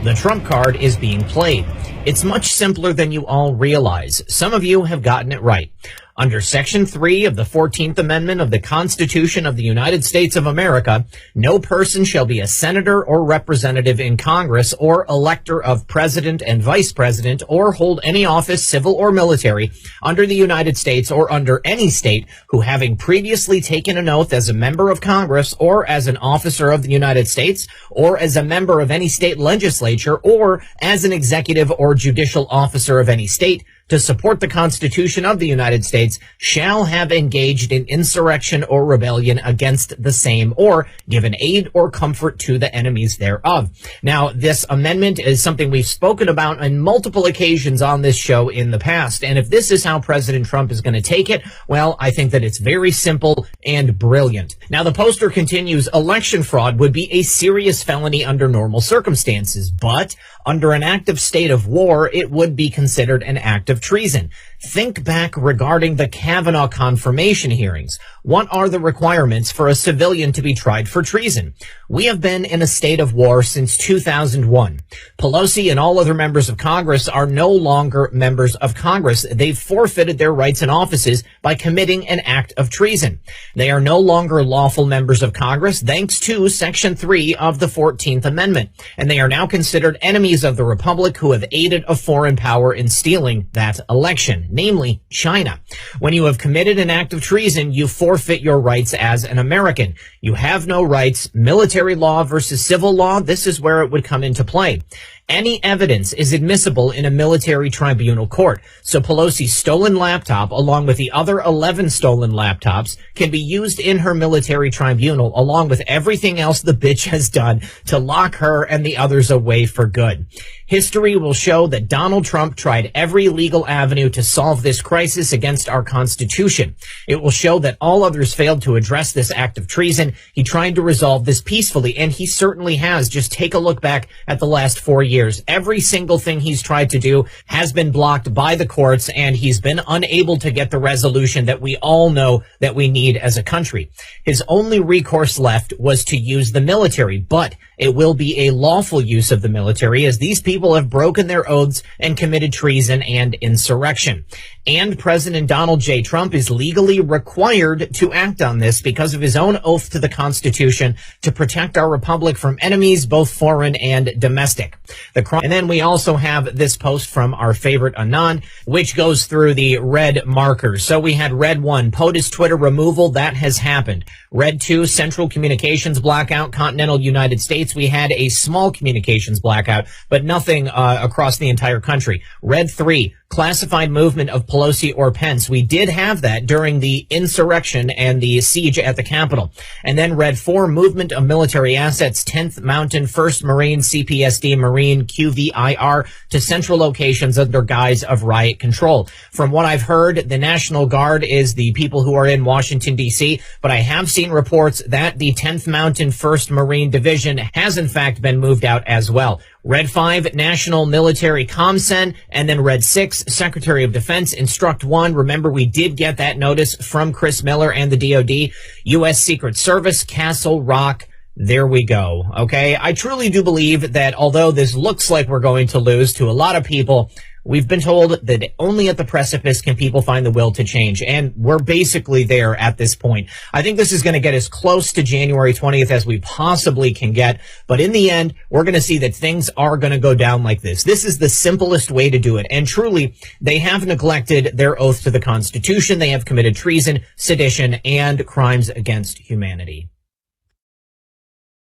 The Trump card is being played. It's much simpler than you all realize. Some of you have gotten it right. Under Section 3 of the 14th Amendment of the Constitution of the United States of America, no person shall be a senator or representative in Congress or elector of president and vice president or hold any office, civil or military, under the United States or under any state who, having previously taken an oath as a member of Congress or as an officer of the United States or as a member of any state legislature or as an executive or judicial officer of any state, to support the Constitution of the United States, shall have engaged in insurrection or rebellion against the same, or given aid or comfort to the enemies thereof. Now, this amendment is something we've spoken about on multiple occasions on this show in the past, and if this is how President Trump is going to take it, well, I think that it's very simple and brilliant. Now, the poster continues, election fraud would be a serious felony under normal circumstances, but under an active state of war, it would be considered an act of treason. Think back regarding the Kavanaugh confirmation hearings. What are the requirements for a civilian to be tried for treason? We have been in a state of war since 2001. Pelosi and all other members of Congress are no longer members of Congress. They've forfeited their rights and offices by committing an act of treason. They are no longer lawful members of Congress thanks to Section 3 of the 14th Amendment. And they are now considered enemies of the Republic who have aided a foreign power in stealing that election, namely China. When you have committed an act of treason, you forfeit your rights as an American. You have no rights. Military law versus civil law, this is where it would come into play. Any evidence is admissible in a military tribunal court. So Pelosi's stolen laptop, along with the other 11 stolen laptops, can be used in her military tribunal, along with everything else the bitch has done to lock her and the others away for good. History will show that Donald Trump tried every legal avenue to solve this crisis against our Constitution. It will show that all others failed to address this act of treason. He tried to resolve this peacefully, and he certainly has. Just take a look back at the last 4 years. Every single thing he's tried to do has been blocked by the courts, and he's been unable to get the resolution that we all know that we need as a country. His only recourse left was to use the military, but it will be a lawful use of the military, as these people have broken their oaths and committed treason and insurrection. And President Donald J. Trump is legally required to act on this because of his own oath to the Constitution to protect our republic from enemies, both foreign and domestic. And then we also have this post from our favorite Anand, which goes through the red markers. So we had red 1, POTUS Twitter removal. That has happened. Red 2, Central Communications blackout, continental United States. We had a small communications blackout, but nothing across the entire country. Red 3, classified movement of Pelosi or Pence. We did have that during the insurrection and the siege at the Capitol. And then red 4, movement of military assets, 10th Mountain, 1st Marine, CPSD Marine, QVIR, to central locations under guise of riot control. From what I've heard, the National Guard is the people who are in Washington, D.C., but I have seen reports that the 10th Mountain 1st Marine Division has in fact been moved out as well. Red 5, National Military ComCen, and then Red 6, Secretary of Defense, Instruct 1. Remember, we did get that notice from Chris Miller and the DOD. U.S. Secret Service, Castle Rock. There we go. Okay. I truly do believe that although this looks like we're going to lose to a lot of people, we've been told that only at the precipice can people find the will to change, and we're basically there at this point. I think this is going to get as close to January 20th as we possibly can get, but in the end, we're going to see that things are going to go down like this. This is the simplest way to do it, and truly, they have neglected their oath to the Constitution. They have committed treason, sedition, and crimes against humanity.